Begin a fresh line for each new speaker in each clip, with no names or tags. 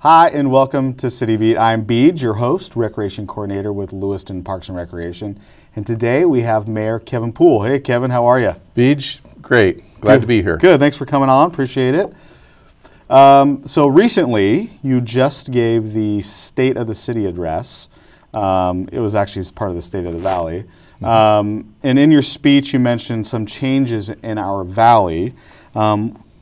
Hi and welcome to City Beat. I'm Beej, your host, Recreation Coordinator with Lewiston Parks and Recreation. And today we have Mayor Kevin Poole. Hey Kevin, how are you?
Beej, great. Glad to be here.
Good, thanks for coming on, appreciate it. So recently, you just gave the State of the City address. It was actually part of the State of the Valley. And in your speech, you mentioned some changes in our valley.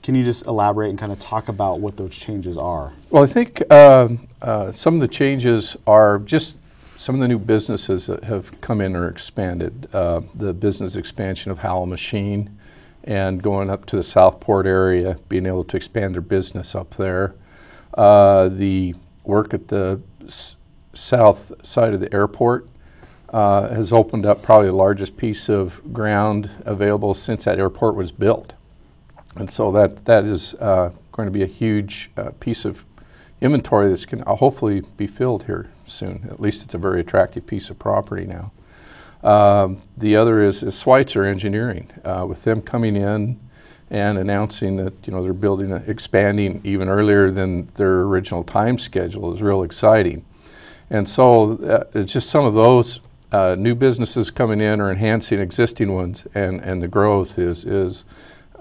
Can you just elaborate and kind of talk about what those changes are?
Well, I think some of the changes are just some of the new businesses that have come in or expanded. The business expansion of Howell Machine and going up to the Southport area, being able to expand their business up there. The work at the south side of the airport has opened up probably the largest piece of ground available since that airport was built. And so that is going to be a huge piece of inventory that's going to hopefully be filled here soon. At least it's a very attractive piece of property now. The other is Schweitzer Engineering, with them coming in and announcing that they're building, expanding even earlier than their original time schedule is real exciting. And so it's just some of those new businesses coming in or enhancing existing ones, and the growth is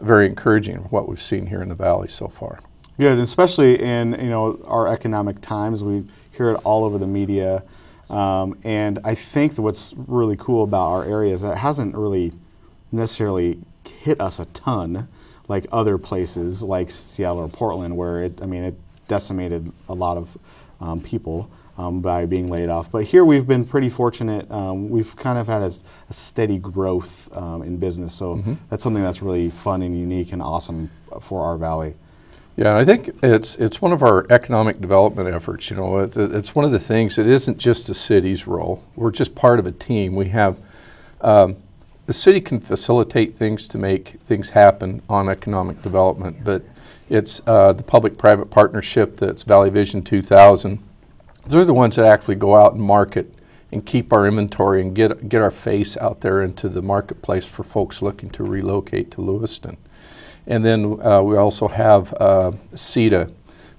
very encouraging, what we've seen here in the valley so far.
Good, and especially in our economic times, we hear it all over the media, and I think that what's really cool about our area is that it hasn't really necessarily hit us a ton like other places like Seattle or Portland, where it decimated a lot of people by being laid off. But here we've been pretty fortunate. We've kind of had a steady growth in business, so that's something that's really fun and unique and awesome for our valley.
Yeah, I think it's one of our economic development efforts. It's one of the things. It isn't just the city's role. We're just part of a team. We have the city can facilitate things to make things happen on economic development, but it's the public-private partnership that's Valley Vision 2000. They're the ones that actually go out and market and keep our inventory and get our face out there into the marketplace for folks looking to relocate to Lewiston. And then we also have CETA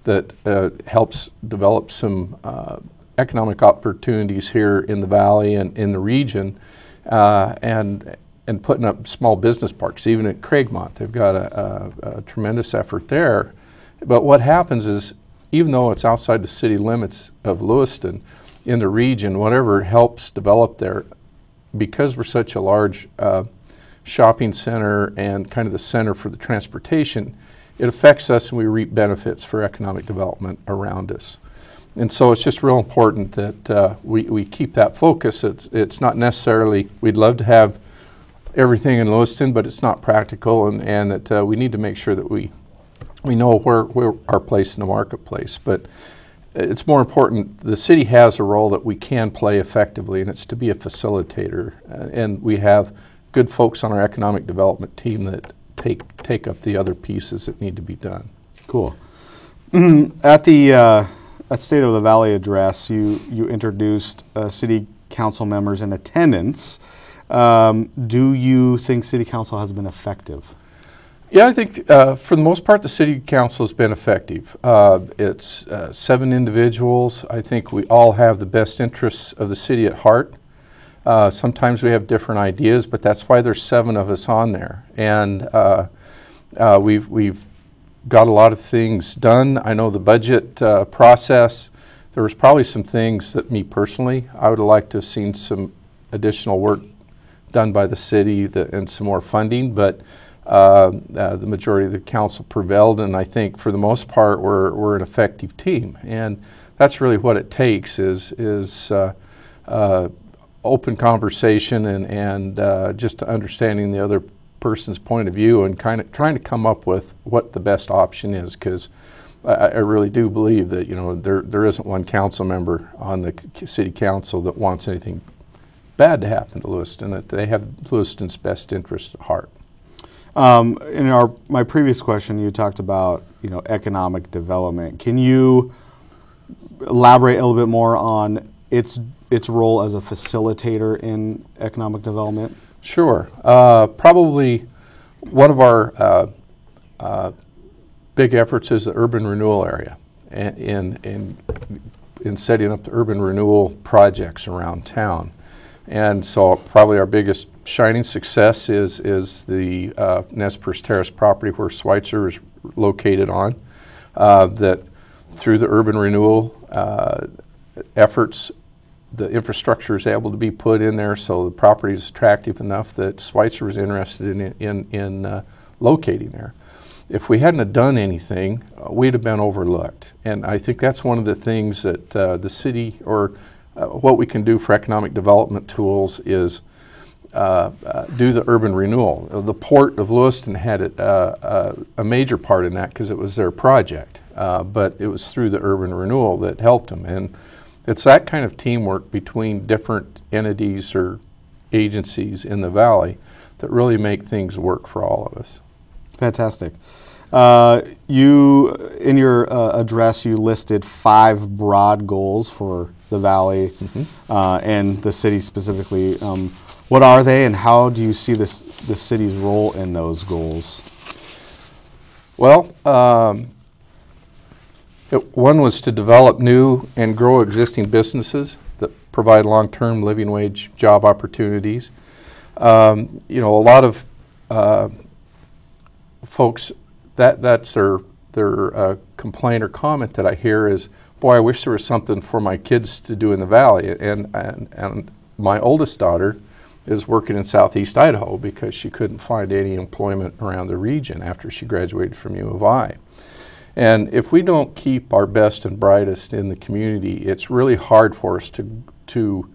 that helps develop some economic opportunities here in the valley and in the region, and putting up small business parks. Even at Craigmont, they've got a tremendous effort there. But what happens is, even though it's outside the city limits of Lewiston, in the region, whatever helps develop there, because we're such a large shopping center and kind of the center for the transportation, it affects us and we reap benefits for economic development around us. And so it's just real important that we keep that focus. It's not necessarily, we'd love to have everything in Lewiston, but it's not practical, and that we need to make sure that we know where our place in the marketplace. But it's more important, the city has a role that we can play effectively, and it's to be a facilitator. And we have good folks on our economic development team that take up the other pieces that need to be done.
Cool. At the State of the Valley address, you introduced city council members in attendance. Do you think city council has been effective?
Yeah, I think for the most part the city council has been effective. It's 7 individuals. I think we all have the best interests of the city at heart. Sometimes we have different ideas, but that's why there's 7 of us on there. And we've got a lot of things done. I know the budget process, there was probably some things that me personally, I would have liked to have seen some additional work done by the city and some more funding, but the majority of the council prevailed, and I think for the most part we're an effective team. And that's really what it takes is open conversation and just understanding the other person's point of view and kind of trying to come up with what the best option is, because I really do believe that there isn't one council member on the city council that wants anything bad to happen to Lewiston, that they have Lewiston's best interest at heart.
In my previous question, you talked about economic development. Can you elaborate a little bit more on its role as a facilitator in economic development?
Sure. Probably one of our big efforts is the urban renewal area. in setting up the urban renewal projects around town. And so probably our biggest shining success is the Nez Perce Terrace property where Schweitzer is located on, that through the urban renewal efforts, the infrastructure is able to be put in there so the property is attractive enough that Schweitzer was interested in locating there. If we hadn't have done anything, we'd have been overlooked. And I think that's one of the things that the city, or what we can do for economic development tools, is do the urban renewal. The Port of Lewiston had a major part in that because it was their project, but it was through the urban renewal that helped them. And it's that kind of teamwork between different entities or agencies in the valley that really make things work for all of us.
Fantastic. You, in your address, you listed 5 broad goals for the valley and the city specifically. What are they, and how do you see the city's role in those goals?
Well, one was to develop new and grow existing businesses that provide long-term living wage job opportunities. You know, a lot of folks, that's their complaint or comment that I hear is, boy, I wish there was something for my kids to do in the valley. And my oldest daughter is working in southeast Idaho because she couldn't find any employment around the region after she graduated from U of I. And if we don't keep our best and brightest in the community, it's really hard for us to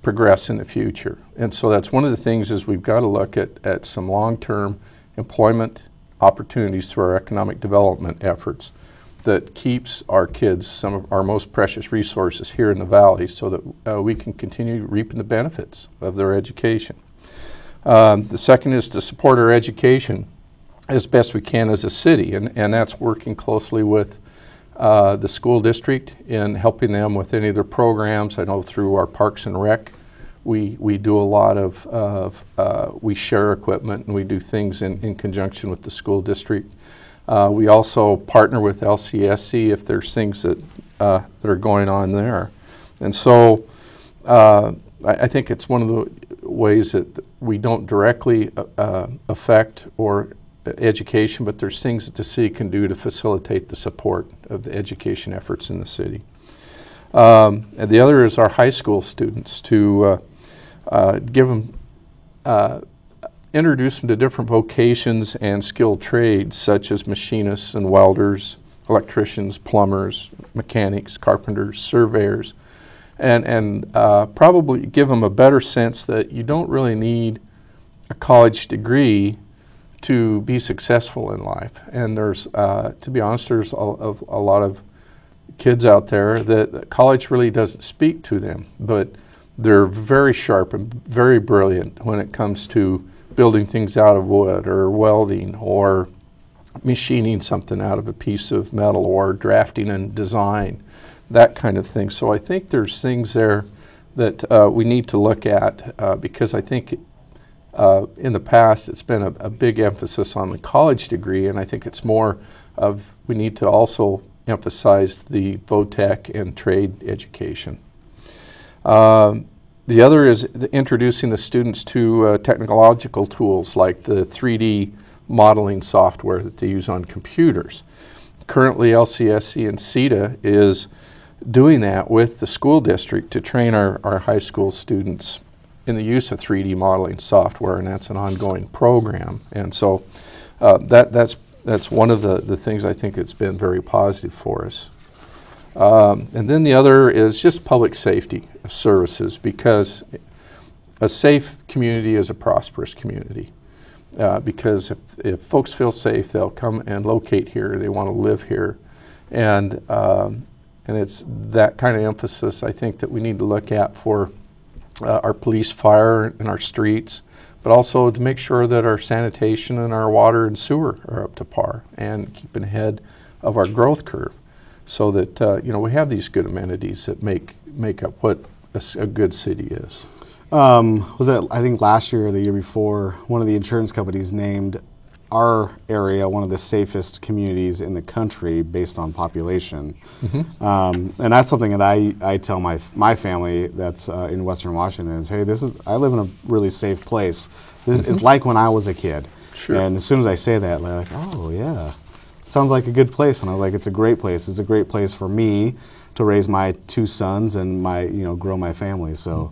progress in the future. And so that's one of the things is we've got to look at some long-term employment opportunities through our economic development efforts that keeps our kids, some of our most precious resources here in the valley, so that we can continue reaping the benefits of their education. The second is to support our education as best we can as a city, and that's working closely with the school district in helping them with any of their programs. I know through our Parks and Rec, we do a lot of, we share equipment and we do things in conjunction with the school district. We also partner with LCSC if there's things that are going on there. And so I think it's one of the ways that we don't directly affect or education, but there's things that the city can do to facilitate the support of the education efforts in the city. And the other is our high school students, to give them, introduce them to different vocations and skilled trades such as machinists and welders, electricians, plumbers, mechanics, carpenters, surveyors, and probably give them a better sense that you don't really need a college degree to be successful in life. And there's, to be honest, there's a lot of kids out there that college really doesn't speak to them, but they're very sharp and very brilliant when it comes to building things out of wood or welding or machining something out of a piece of metal or drafting and design, that kind of thing. So I think there's things there that we need to look at because I think in the past it's been a big emphasis on the college degree, and I think it's more of we need to also emphasize the vo-tech and trade education. The other is introducing the students to technological tools like the 3D modeling software that they use on computers. Currently, LCSC and CETA is doing that with the school district to train our high school students in the use of 3D modeling software, and that's an ongoing program. And so that's one of the things I think that's been very positive for us. And then the other is just public safety services, because a safe community is a prosperous community. Because if folks feel safe, they'll come and locate here. They want to live here, and it's that kind of emphasis I think that we need to look at for our police, fire, and our streets, but also to make sure that our sanitation and our water and sewer are up to par and keeping ahead of our growth curve, so that we have these good amenities that make up what a good city is. Was it, I think last year or the year before, one of the insurance companies named
our area one of the safest communities in the country based on population. And that's something that I tell my family that's in Western Washington is, hey, I live in a really safe place. This is like when I was a kid.
Sure.
And as soon as I say that, they're like, oh yeah, sounds like a good place. And I was like, it's a great place. It's a great place for me to raise my 2 sons and grow my family. So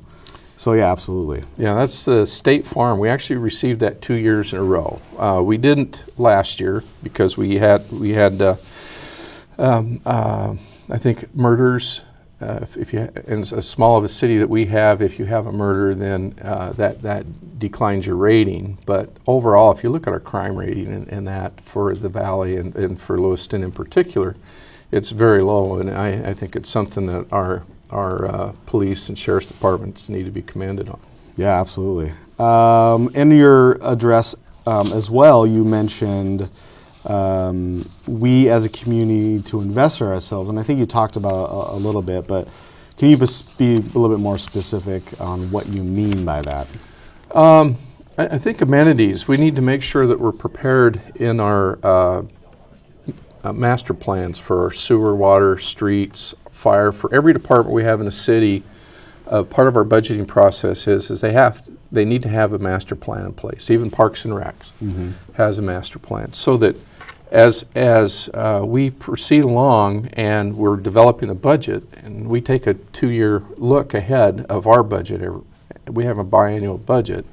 yeah, absolutely.
Yeah, that's the State Farm. We actually received that 2 years in a row. We didn't last year because we had I think murders. If you in as small of a city that we have, if you have a murder, then that declines your rating. But overall, if you look at our crime rating and that for the Valley and for Lewiston in particular, it's very low, and I think it's something that our police and sheriff's departments need to be commended on.
Yeah, absolutely. In your address as well, you mentioned we as a community need to invest in ourselves, and I think you talked about a little bit, but can you just be a little bit more specific on what you mean by that?
I think amenities, we need to make sure that we're prepared in our master plans for our sewer, water, streets, fire. For every department we have in the city, part of our budgeting process is they need to have a master plan in place. Even Parks and Recs has a master plan, so that as we proceed along and we're developing a budget, and we take a 2-year look ahead of our budget. We have a biannual budget,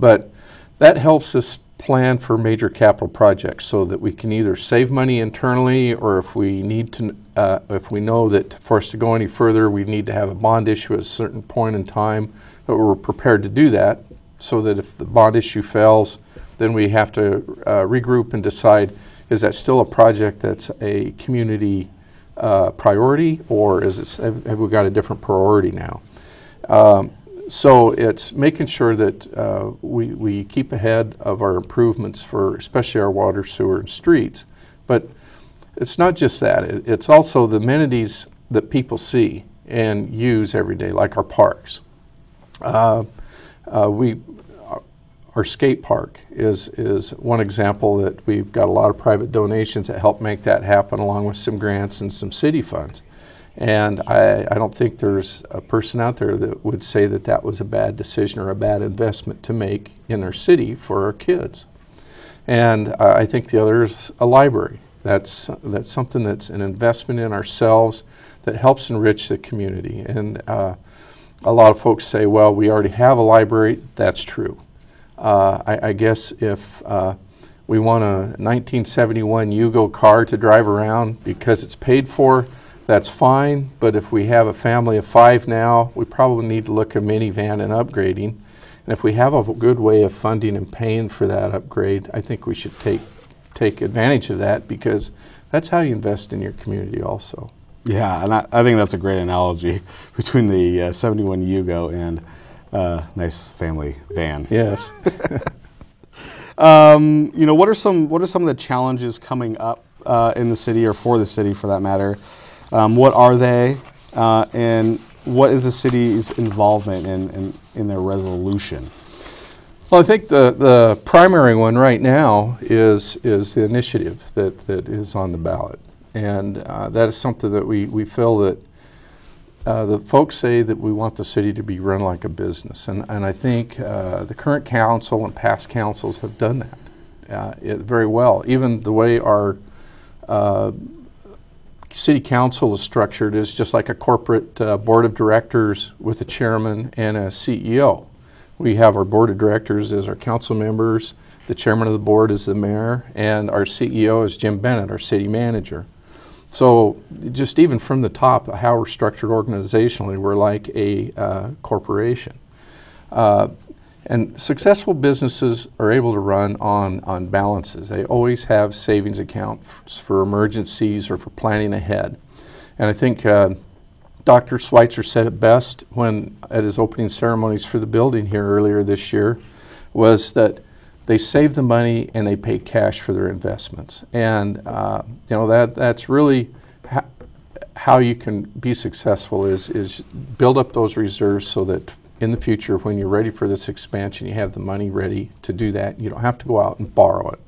but that helps us plan for major capital projects so that we can either save money internally, or if we need to, if we know that for us to go any further, we need to have a bond issue at a certain point in time, that we're prepared to do that, so that if the bond issue fails, then we have to regroup and decide, is that still a project that's a community priority, or have we got a different priority now? So it's making sure that we keep ahead of our improvements for especially our water, sewer, and streets. But it's not just that. It's also the amenities that people see and use every day, like our parks. Our skate park is one example that we've got a lot of private donations that help make that happen, along with some grants and some city funds. And I don't think there's a person out there that would say that that was a bad decision or a bad investment to make in our city for our kids. And I think the other is a library. That's something that's an investment in ourselves that helps enrich the community. And a lot of folks say, well, we already have a library. That's true. I guess if we want a 1971 Yugo car to drive around because it's paid for, that's fine. But if we have a family of 5 now, we probably need to look at a minivan and upgrading. And if we have a good way of funding and paying for that upgrade, I think we should take advantage of that, because that's how you invest in your community also.
Yeah, and I think that's a great analogy between the 71 Yugo and nice family van.
Yes.
What are some of the challenges coming up in the city, or for the city for that matter? What are they, and what is the city's involvement in their resolution?
Well, I think the primary one right now is the initiative that is on the ballot, and that is something that we feel that the folks say that we want the city to be run like a business, and I think the current council and past councils have done that very well. Even the way our city council is structured is just like a corporate board of directors with a chairman and a CEO. We have our board of directors as our council members, the chairman of the board is the mayor, and our CEO is Jim Bennett, our city manager. So just even from the top, how we're structured organizationally, we're like a corporation. And successful businesses are able to run on balances. They always have savings accounts for emergencies or for planning ahead. And I think Dr. Schweitzer said it best when at his opening ceremonies for the building here earlier this year, was that they save the money and they pay cash for their investments. And that's really how you can be successful is build up those reserves so that in the future, when you're ready for this expansion, you have the money ready to do that. You don't have to go out and borrow it.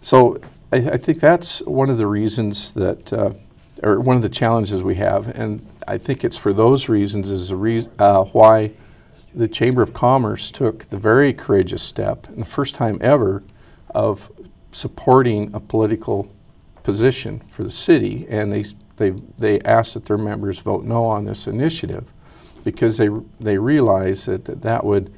So I think that's one of the reasons that, or one of the challenges we have, and I think it's for those reasons is why the Chamber of Commerce took the very courageous step, and the first time ever, of supporting a political position for the city, and they asked that their members vote no on this initiative because they realized that would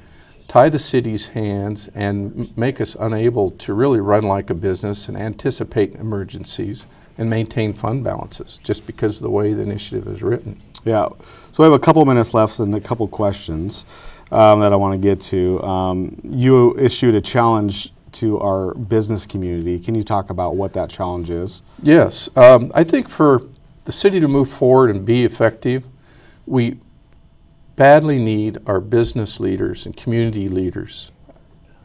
tie the city's hands and make us unable to really run like a business and anticipate emergencies and maintain fund balances just because of the way the initiative is written.
Yeah, so we have a couple minutes left and a couple questions that I want to get to. You issued a challenge to our business community. Can you talk about what that challenge is?
Yes, I think for the city to move forward and be effective, we badly need our business leaders and community leaders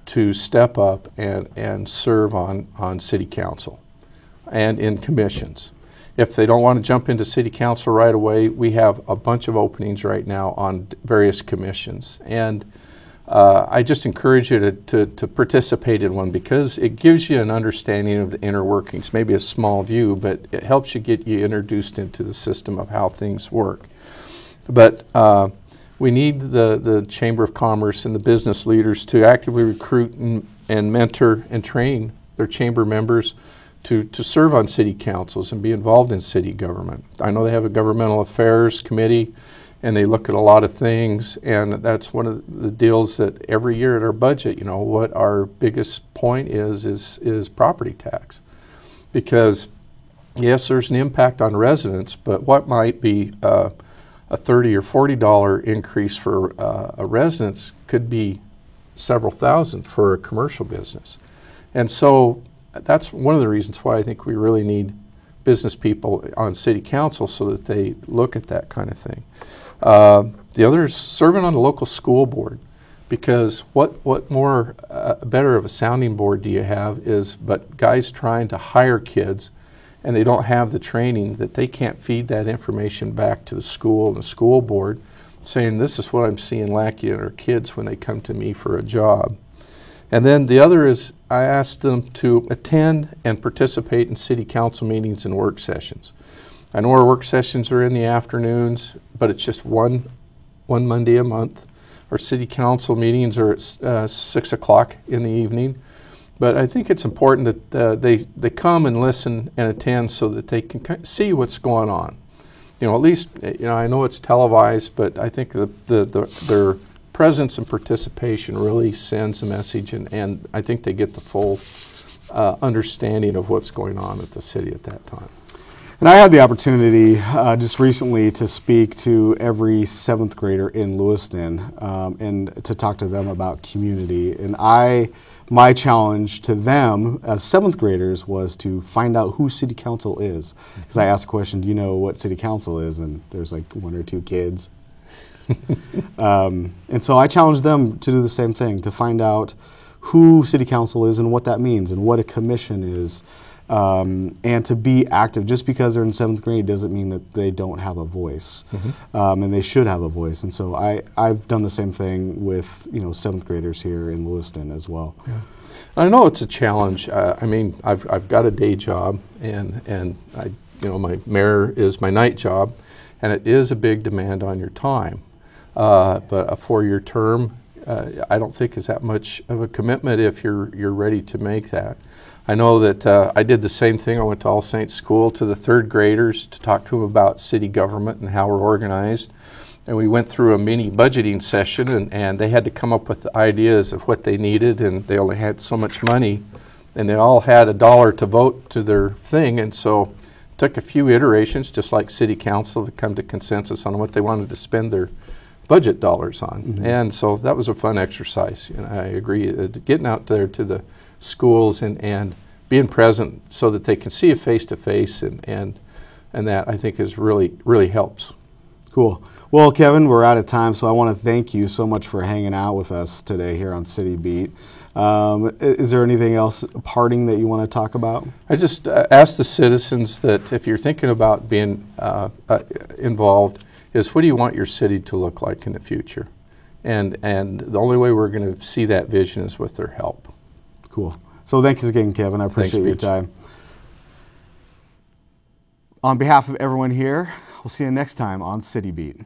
to step up and serve on city council and in commissions. If they don't want to jump into city council right away, we have a bunch of openings right now on various commissions. And I just encourage you to participate in one because it gives you an understanding of the inner workings, maybe a small view, but it helps you get you introduced into the system of how things work. But we need the Chamber of Commerce and the business leaders to actively recruit and mentor and train their chamber members to serve on city councils and be involved in city government. I know they have a governmental affairs committee and they look at a lot of things, and that's one of the deals that every year at our budget, you know, what our biggest point is property tax. Because yes, there's an impact on residents, but what might be a $30 or $40 increase for a residence could be several thousand for a commercial business. And so that's one of the reasons why I think we really need business people on city council so that they look at that kind of thing. The other is serving on the local school board, because what more better of a sounding board do you have but guys trying to hire kids and they don't have the training, that they can't feed that information back to the school and the school board saying this is what I'm seeing lacking in our kids when they come to me for a job. And then the other is I asked them to attend and participate in city council meetings and work sessions. I know our work sessions are in the afternoons, but it's just one Monday a month. Our city council meetings are at 6 o'clock in the evening. But I think it's important that they come and listen and attend so that they can see what's going on. You know, at least, you know, I know it's televised, but I think their presence and participation really sends a message, and I think they get the full understanding of what's going on at the city at that time.
And I had the opportunity just recently to speak to every 7th grader in Lewiston and to talk to them about community. And my challenge to them as 7th graders was to find out who city council is. Because I asked the question, do you know what city council is? And there's like 1 or 2 kids. And so I challenged them to do the same thing, to find out who city council is and what that means and what a commission is. And to be active. Just because they're in 7th grade doesn't mean that they don't have a voice, and they should have a voice. And so I've done the same thing with 7th graders here in Lewiston as well.
Yeah. I know it's a challenge. I mean, I've got a day job, and my mayor is my night job, and it is a big demand on your time. But a 4-year term, I don't think is that much of a commitment if you're ready to make that. I know that I did the same thing. I went to All Saints School to the 3rd graders to talk to them about city government and how we're organized. And we went through a mini budgeting session, and they had to come up with ideas of what they needed, and they only had so much money. And they all had $1 to vote to their thing, and so it took a few iterations, just like city council, to come to consensus on what they wanted to spend their budget dollars on. And so that was a fun exercise, and I agree. Getting out there to the schools and being present so that they can see it face to face, and that I think is really helps.
Cool. Well, Kevin, we're out of time, so I want to thank you so much for hanging out with us today here on City Beat. Is there anything else parting that you want to talk about? I just
ask the citizens that if you're thinking about being involved, is what do you want your city to look like in the future? And the only way we're going to see that vision is with their help.
Cool. So thank you again, Kevin. I appreciate your time. On behalf of everyone here, we'll see you next time on City Beat.